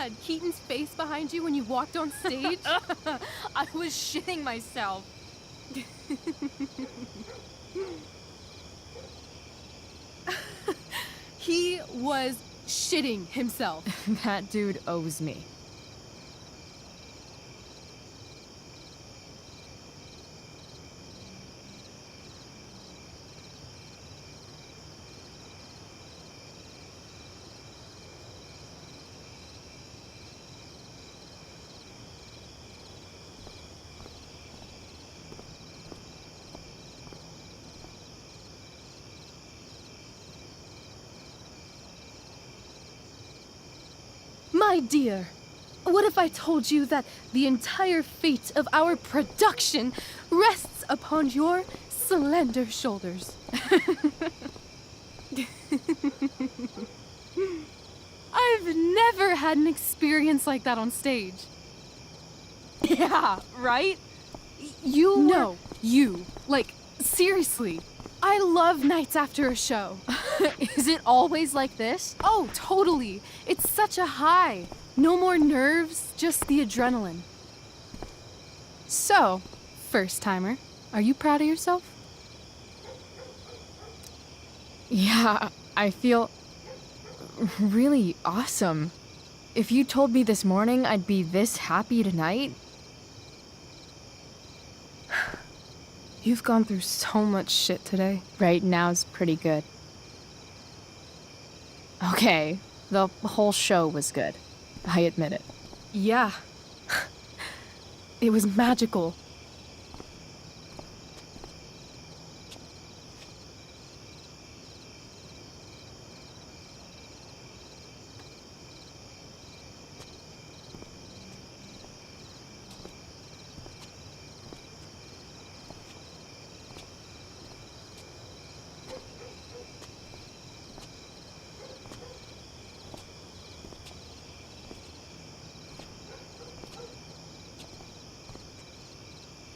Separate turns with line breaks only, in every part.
God, Keaton's face behind you when you walked on stage?
I was shitting myself.
He was shitting himself.
That dude owes me.
My dear, what if I told you that the entire fate of our production rests upon your slender shoulders? I've never had an experience like that on stage.
Yeah, right?
No, you. Like, seriously. I love nights after a show.
Is it always like this?
Oh, totally. It's such a high. No more nerves, just the adrenaline. So, first timer, are you proud of yourself?
Yeah, I feel really awesome. If you told me this morning I'd be this happy tonight.
You've gone through so much shit today.
Right now's pretty good. Okay, the whole show was good. I admit it.
Yeah. It was magical.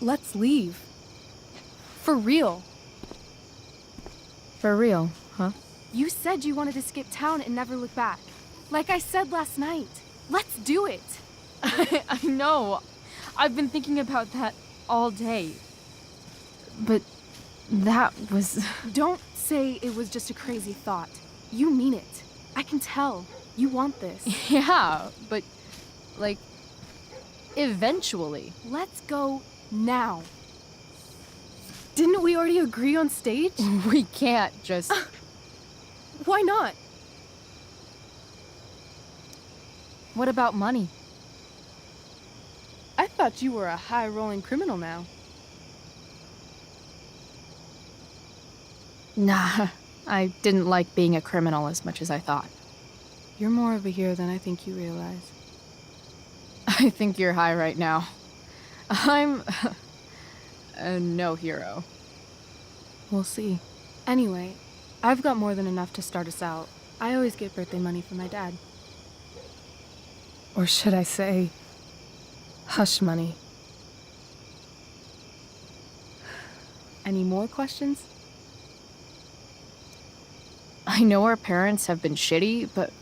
Let's leave. For real.
For real, huh?
You said you wanted to skip town and never look back. Like I said last night. Let's do it.
I know. I've been thinking about that all day. But that was...
Don't say it was just a crazy thought. You mean it. I can tell. You want this.
Yeah, but, like, eventually.
Let's go now. Didn't we already agree on stage?
We can't just...
Why not?
What about money?
I thought you were a high-rolling criminal now.
Nah, I didn't like being a criminal as much as I thought.
You're more of a hero than I think you realize.
I think you're high right now. I'm... no hero.
We'll see. Anyway, I've got more than enough to start us out. I always get birthday money from my dad. Or should I say, hush money. Any more questions?
I know our parents have been shitty, but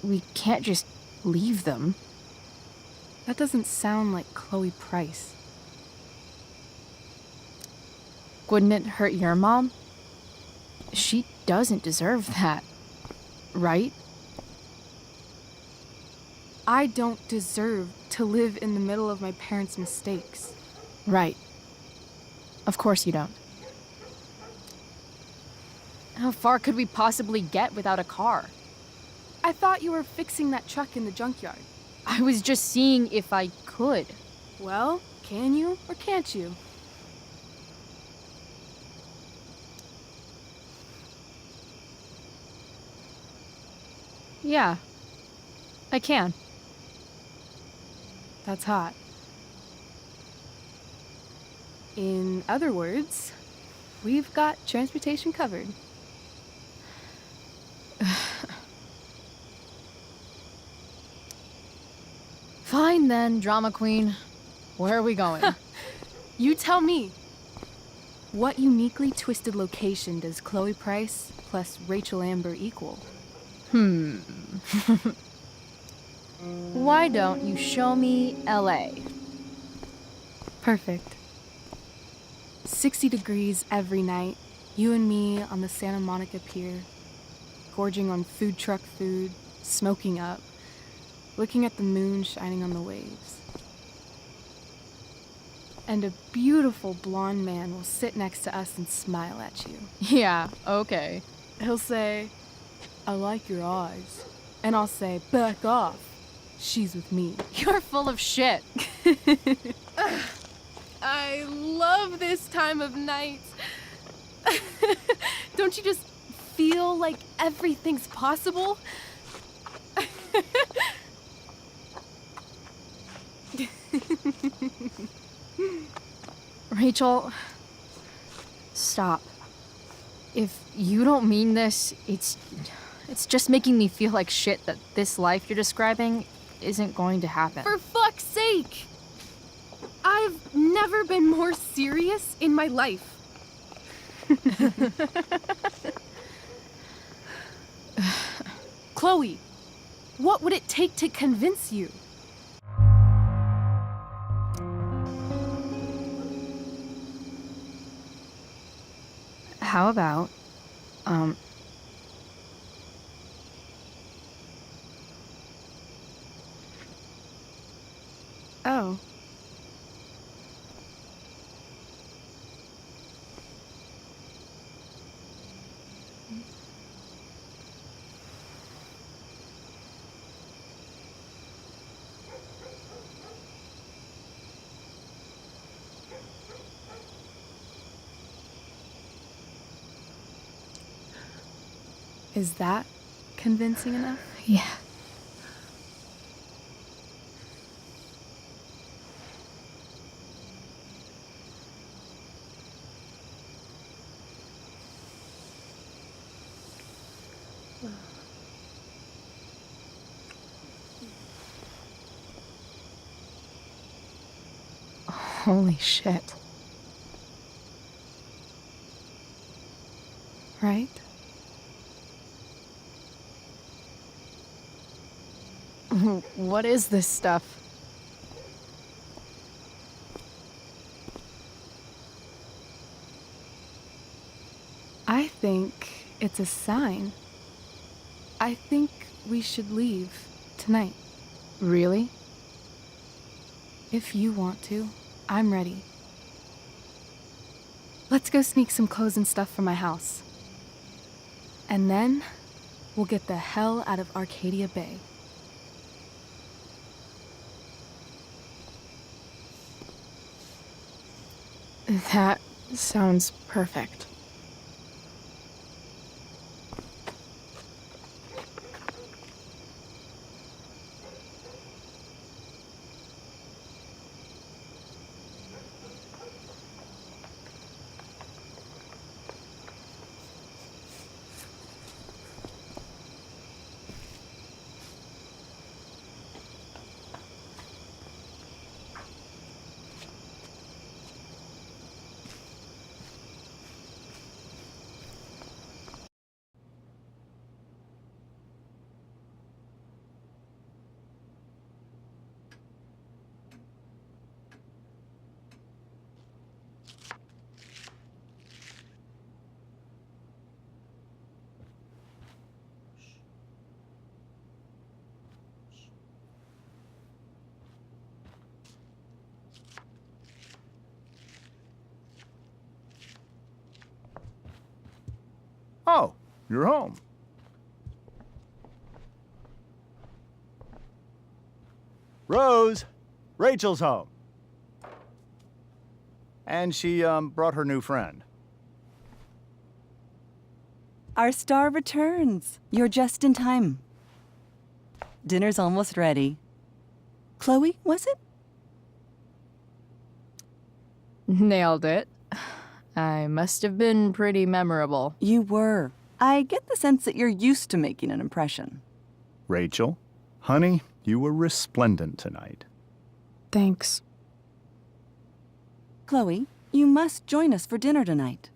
we can't just leave them.
That doesn't sound like Chloe Price.
Wouldn't it hurt your mom? She doesn't deserve that, right?
I don't deserve to live in the middle of my parents' mistakes.
Right. Of course you don't. How far could we possibly get without a car?
I thought you were fixing that truck in the junkyard.
I was just seeing if I could.
Well, can you or can't you?
Yeah, I can.
That's hot. In other words, we've got transportation covered.
Fine then, drama queen. Where are we going?
You tell me. What uniquely twisted location does Chloe Price plus Rachel Amber equal?
Why don't you show me LA?
Perfect. 60 degrees every night. You and me on the Santa Monica Pier, gorging on food truck food, smoking up, looking at the moon shining on the waves. And a beautiful blonde man will sit next to us and smile at you.
Yeah, okay.
He'll say, "I like your eyes." And I'll say, "Back off. She's with me."
You're full of shit.
I love this time of night. Don't you just feel like everything's possible?
Rachel, stop. If you don't mean this, it's just making me feel like shit that this life you're describing isn't going to happen.
For fuck's sake! I've never been more serious in my life. Chloe, what would it take to convince you?
How about,
Oh. Is that convincing enough?
yeah. Holy shit.
Right?
What is this stuff?
I think it's a sign. I think we should leave tonight.
Really?
If you want to, I'm ready. Let's go sneak some clothes and stuff from my house. And then we'll get the hell out of Arcadia Bay.
That sounds perfect.
Oh, you're home. Rose, Rachel's home. And she, brought her new friend.
Our star returns. You're just in time. Dinner's almost ready. Chloe, was it?
Nailed it. I must have been pretty memorable.
You were. I get the sense that you're used to making an impression.
Rachel, honey, you were resplendent tonight.
Thanks.
Chloe, you must join us for dinner tonight.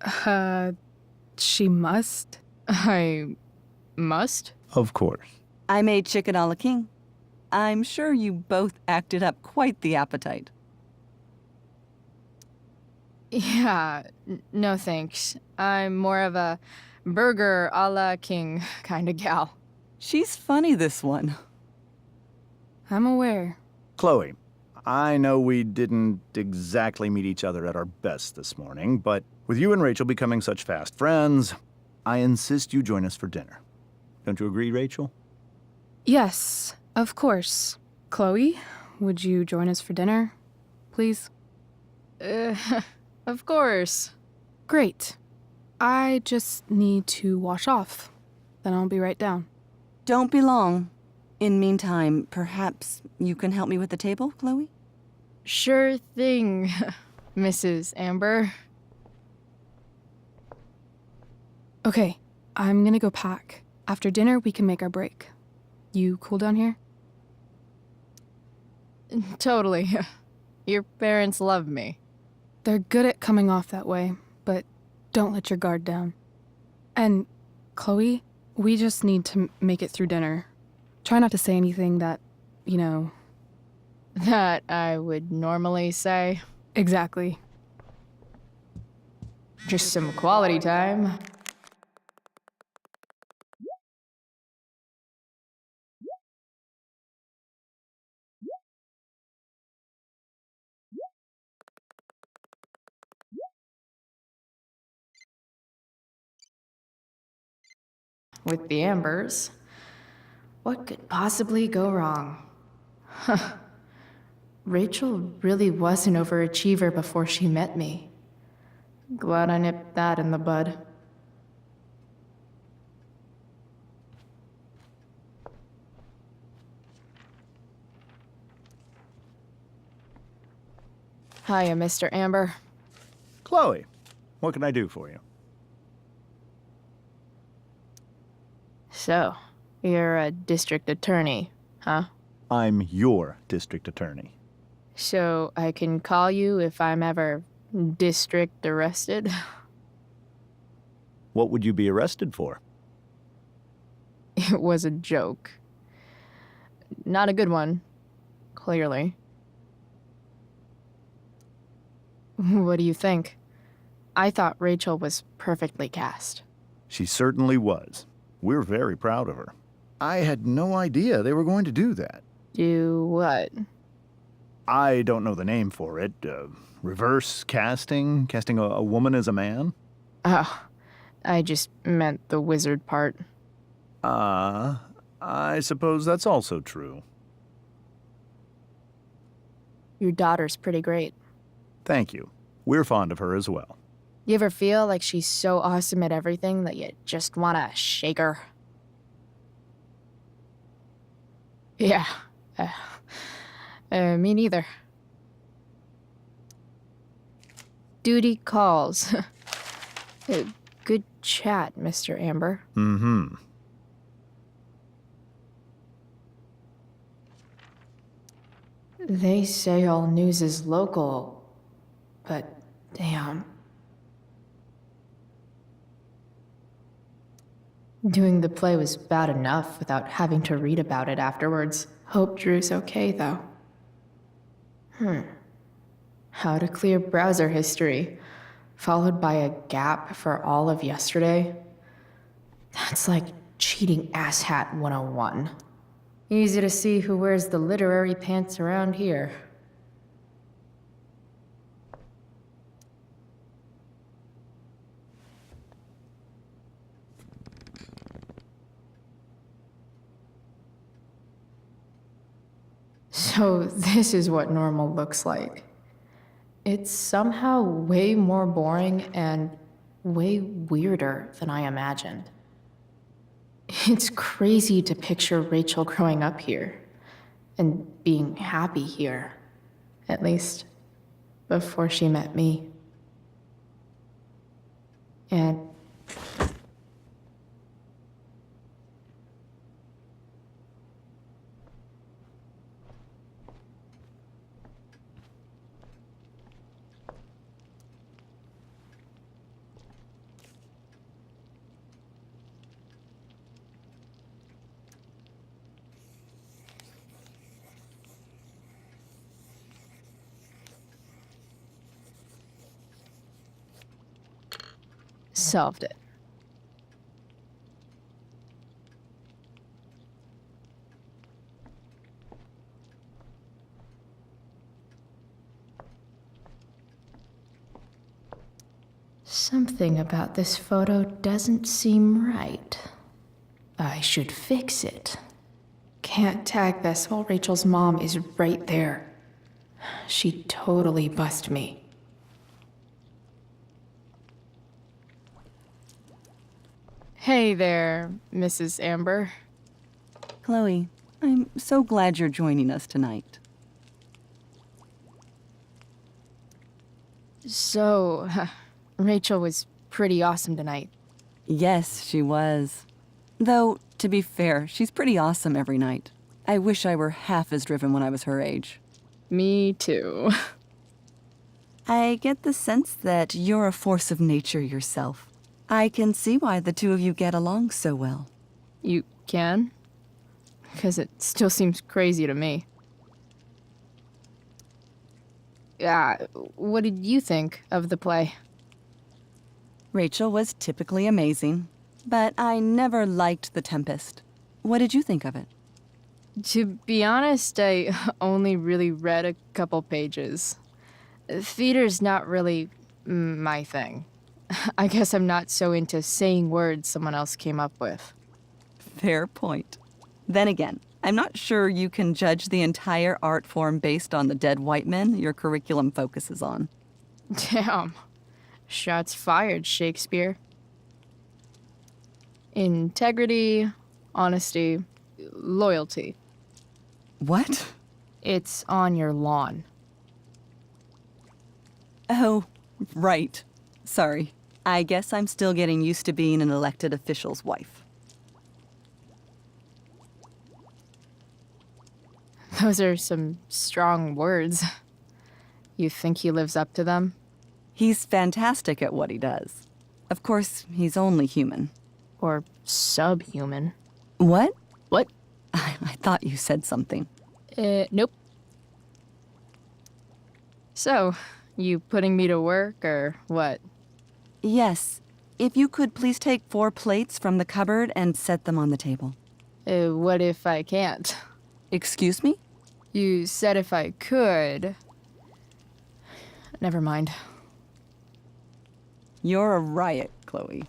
She must?
I must?
Of course.
I made chicken a la king. I'm sure you both acted up quite the appetite.
Yeah, no thanks. I'm more of a burger a la king kind of gal.
She's funny, this one.
I'm aware.
Chloe, I know we didn't exactly meet each other at our best this morning, but with you and Rachel becoming such fast friends, I insist you join us for dinner. Don't you agree, Rachel?
Yes, of course. Chloe, would you join us for dinner, please?
Uh, of course.
Great. I just need to wash off. Then I'll be right down.
Don't be long. In meantime, perhaps you can help me with the table, Chloe?
Sure thing, Mrs. Amber.
Okay, I'm gonna go pack. After dinner, we can make our break. You cool down here?
Totally. Your parents love me.
They're good at coming off that way, but don't let your guard down. And, Chloe, we just need to make it through dinner. Try not to say anything that, you know...
That I would normally say.
Exactly.
Just some quality time. With the Ambers, what could possibly go wrong? Huh. Rachel really was an overachiever before she met me. Glad I nipped that in the bud. Hiya, Mr. Amber.
Chloe, what can I do for you?
So, you're a district attorney, huh?
I'm your district attorney.
So I can call you if I'm ever district arrested?
What would you be arrested for?
It was a joke. Not a good one, clearly. What do you think? I thought Rachel was perfectly cast.
She certainly was. We're very proud of her. I had no idea they were going to do that.
Do what?
I don't know the name for it. Reverse casting? Casting a woman as a man?
Oh, I just meant the wizard part.
I suppose that's also true.
Your daughter's pretty great.
Thank you. We're fond of her as well.
You ever feel like she's so awesome at everything that you just wanna shake her? Yeah. Me neither. Duty calls. Good chat, Mr. Amber.
Mm-hmm.
They say all news is local, but damn. Doing the play was bad enough without having to read about it afterwards. Hope Drew's okay, though. How to clear browser history, followed by a gap for all of yesterday? That's like cheating asshat 101. Easy to see who wears the literary pants around here. So this is what normal looks like. It's somehow way more boring and way weirder than I imagined. It's crazy to picture Rachel growing up here and being happy here, at least before she met me. And Solved it. Something about this photo doesn't seem right. I should fix it. Can't tag this while Rachel's mom is right there. She'd totally bust me. Hey there, Mrs. Amber.
Chloe, I'm so glad you're joining us tonight.
So, Rachel was pretty awesome tonight.
Yes, she was. Though, to be fair, she's pretty awesome every night. I wish I were half as driven when I was her age.
Me too.
I get the sense that you're a force of nature yourself. I can see why the two of you get along so well.
You can? Because it still seems crazy to me. What did you think of the play?
Rachel was typically amazing, but I never liked The Tempest. What did you think of it?
To be honest, I only really read a couple pages. Theater's not really my thing. I guess I'm not so into saying words someone else came up with.
Fair point. Then again, I'm not sure you can judge the entire art form based on the dead white men your curriculum focuses on.
Damn. Shots fired, Shakespeare. Integrity, honesty, loyalty.
What?
It's on your lawn.
Oh, right. Sorry. I guess I'm still getting used to being an elected official's wife.
Those are some strong words. You think he lives up to them?
He's fantastic at what he does. Of course, he's only human.
Or subhuman?
What?
What?
I thought you said something.
Nope. So, you putting me to work, or what?
Yes. If you could please take 4 plates from the cupboard and set them on the table.
What if I can't?
Excuse me?
You said if I could. Never mind.
You're a riot, Chloe.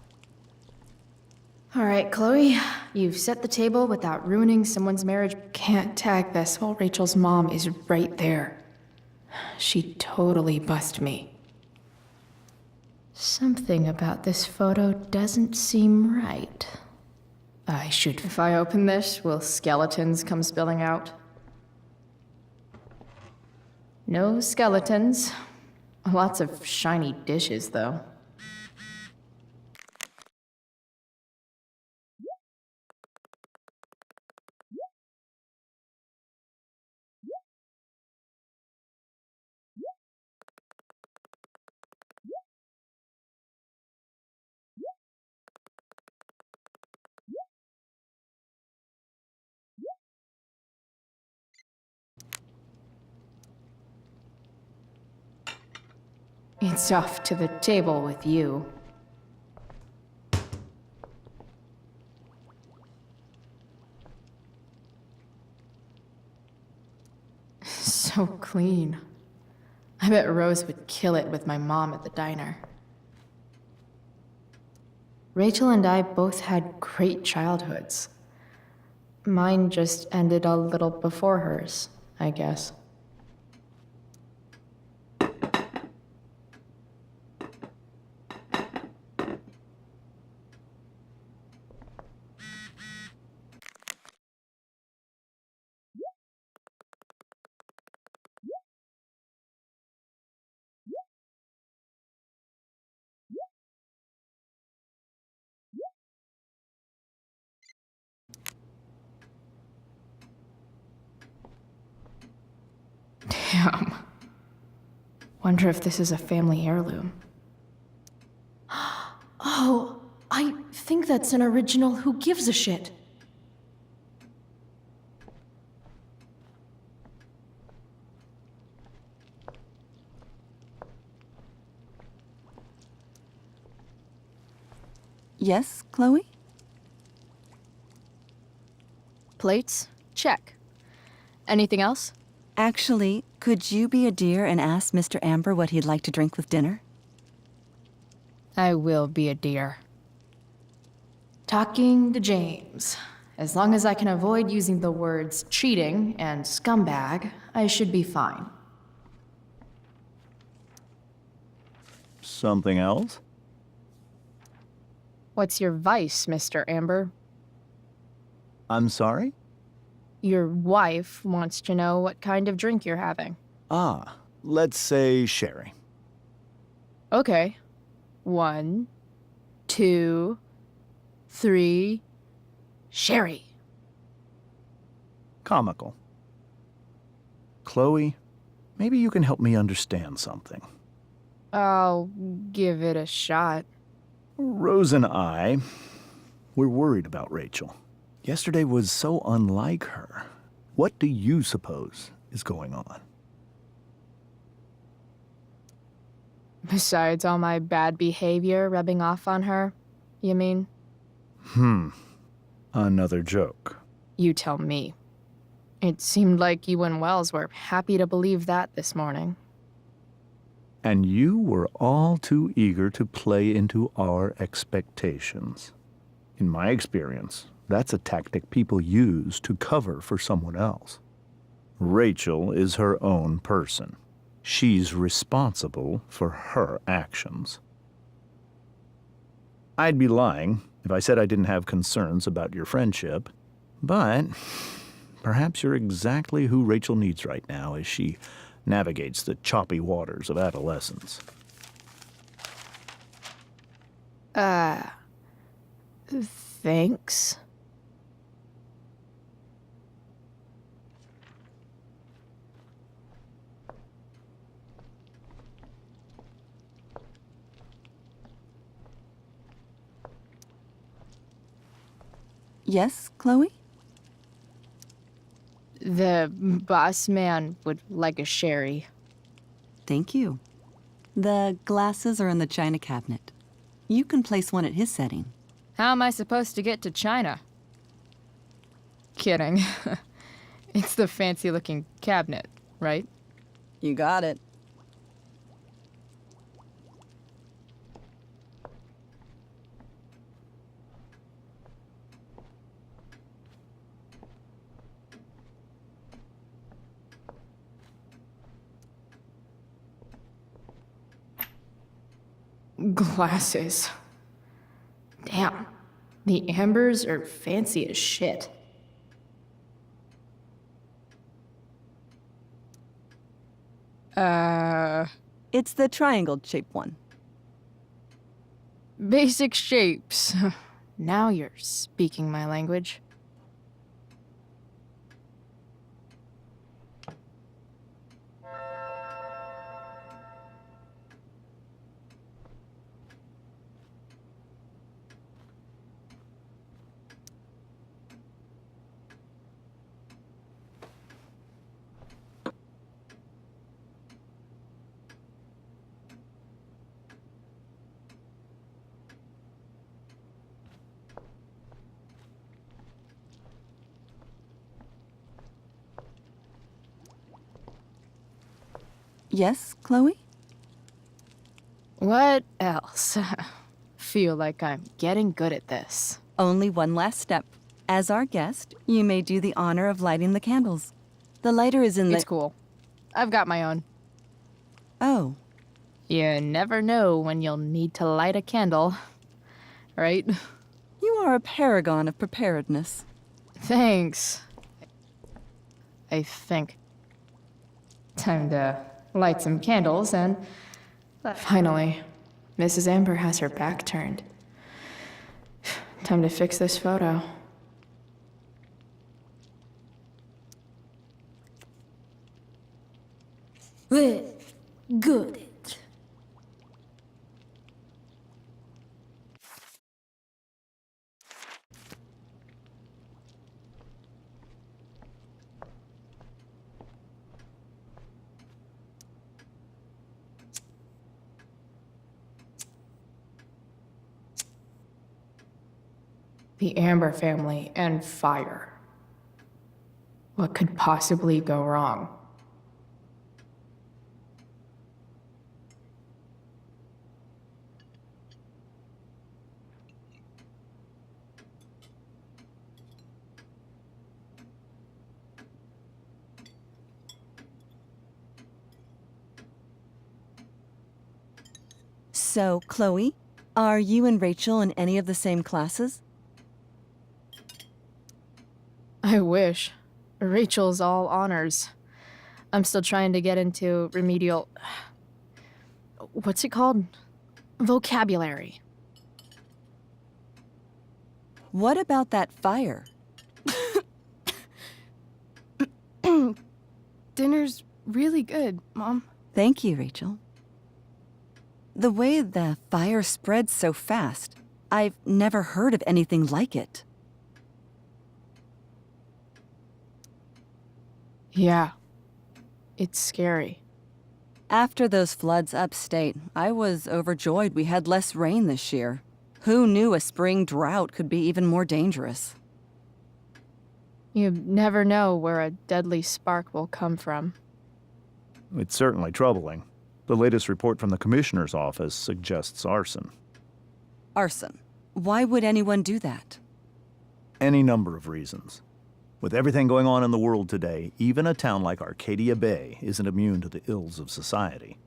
All right, Chloe. You've set the table without ruining someone's marriage. Can't tag this while Rachel's mom is right there. She'd totally bust me. Something about this photo doesn't seem right. I should... If I open this, will skeletons come spilling out? No skeletons. Lots of shiny dishes, though. It's off to the table with you. So clean. I bet Rose would kill it with my mom at the diner. Rachel and I both had great childhoods. Mine just ended a little before hers, I guess. Damn. Wonder if this is a family heirloom. Oh, I think that's an original Who Gives a Shit.
Yes, Chloe?
Plates? Check. Anything else?
Actually, could you be a dear and ask Mr. Amber what he'd like to drink with dinner?
I will be a dear. Talking to James. As long as I can avoid using the words cheating and scumbag, I should be fine.
Something else?
What's your vice, Mr. Amber?
I'm sorry?
Your wife wants to know what kind of drink you're having.
Ah, let's say sherry.
Okay. 1, 2, 3. Sherry.
Comical. Chloe, maybe you can help me understand something.
I'll give it a shot.
Rose and I, we're worried about Rachel. Yesterday was so unlike her. What do you suppose is going on?
Besides all my bad behavior rubbing off on her, you mean?
Another joke.
You tell me. It seemed like you and Wells were happy to believe that this morning.
And you were all too eager to play into our expectations. In my experience, that's a tactic people use to cover for someone else. Rachel is her own person. She's responsible for her actions. I'd be lying if I said I didn't have concerns about your friendship, but perhaps you're exactly who Rachel needs right now as she navigates the choppy waters of adolescence.
Thanks.
Yes, Chloe?
The boss man would like a sherry.
Thank you. The glasses are in the china cabinet. You can place one at his setting.
How am I supposed to get to China? Kidding. It's the fancy-looking cabinet, right?
You got it.
Glasses. Damn. The Ambers are fancy as shit.
It's the triangle-shaped one.
Basic shapes. Now you're speaking my language.
Yes, Chloe?
What else? Feel like I'm getting good at this.
Only one last step. As our guest, you may do the honor of lighting the candles. The lighter is in the...
It's cool. I've got my own.
Oh.
You never know when you'll need to light a candle, right?
You are a paragon of preparedness.
Thanks. I think. Time to light some candles and... Finally, Mrs. Amber has her back turned. Time to fix this photo. Good. the Amber family, and fire. What could possibly go wrong?
So, Chloe, are you and Rachel in any of the same classes?
I wish. Rachel's all honors. I'm still trying to get into remedial... What's it called? Vocabulary.
What about that fire?
Dinner's really good, Mom.
Thank you, Rachel. The way the fire spreads so fast, I've never heard of anything like it.
Yeah. It's scary.
After those floods upstate, I was overjoyed we had less rain this year. Who knew a spring drought could be even more dangerous?
You never know where a deadly spark will come from.
It's certainly troubling. The latest report from the Commissioner's office suggests arson.
Arson. Why would anyone do that?
Any number of reasons. With everything going on in the world today, even a town like Arcadia Bay isn't immune to the ills of society.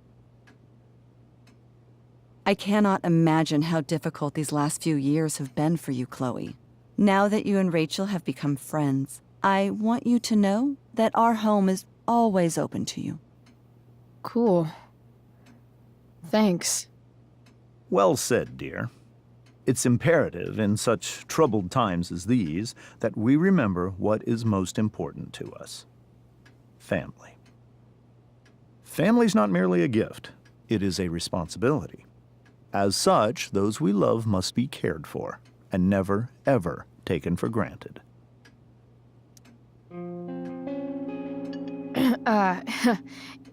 I cannot imagine how difficult these last few years have been for you, Chloe. Now that you and Rachel have become friends, I want you to know that our home is always open to you.
Cool. Thanks.
Well said, dear. It's imperative in such troubled times as these that we remember what is most important to us. Family. Family's not merely a gift, it is a responsibility. As such, those we love must be cared for and never, ever taken for granted.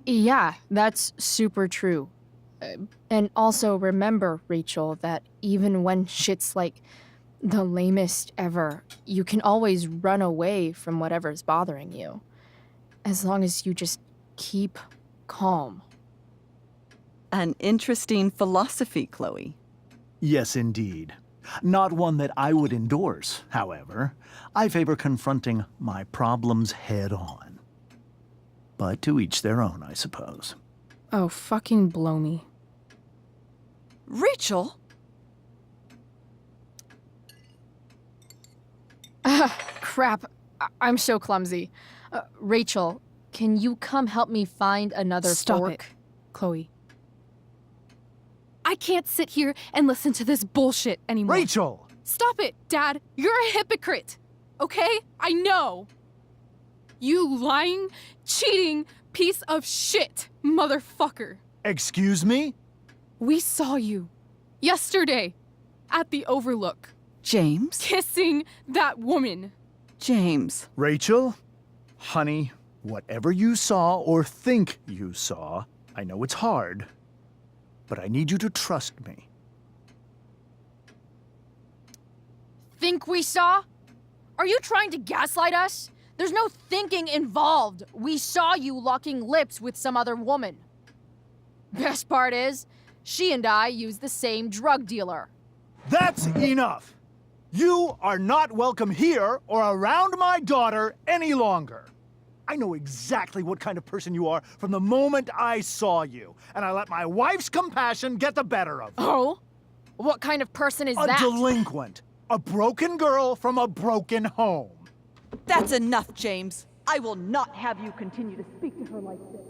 Yeah, that's super true. And also remember, Rachel, that even when shit's like the lamest ever, you can always run away from whatever's bothering you. As long as you just keep calm.
An interesting philosophy, Chloe.
Yes, indeed. Not one that I would endorse, however. I favor confronting my problems head on. But to each their own, I suppose.
Oh, fucking blow me.
Rachel?
Crap. I'm so clumsy. Rachel, can you come help me find another
Stop
fork?
it, Chloe. I can't sit here and listen to this bullshit anymore.
Rachel!
Stop it, Dad. You're a hypocrite. Okay? I know. You lying, cheating piece of shit, motherfucker.
Excuse me?
We saw you yesterday at the Overlook
James?
kissing that woman.
James.
Rachel? Honey, whatever you saw or think you saw, I know it's hard, but I need you to trust me.
Think we saw? Are you trying to gaslight us? There's no thinking involved. We saw you locking lips with some other woman. Best part is, she and I use the same drug dealer.
That's enough! You are not welcome here or around my daughter any longer. I know exactly what kind of person you are from the moment I saw you, and I let my wife's compassion get the better of you.
Oh? What kind of person is
A
that?
delinquent. A broken girl from a broken home.
That's enough, James. I will not have you continue to speak to her like this.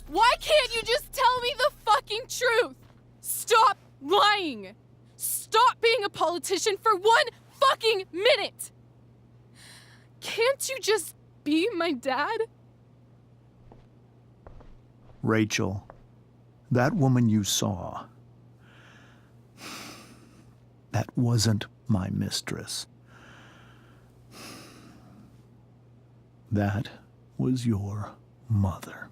Why can't you just tell me the fucking truth? Stop lying. Stop being a politician for one fucking minute. Can't you just be my dad?
Rachel, that woman you saw, that wasn't my mistress. That was your mother.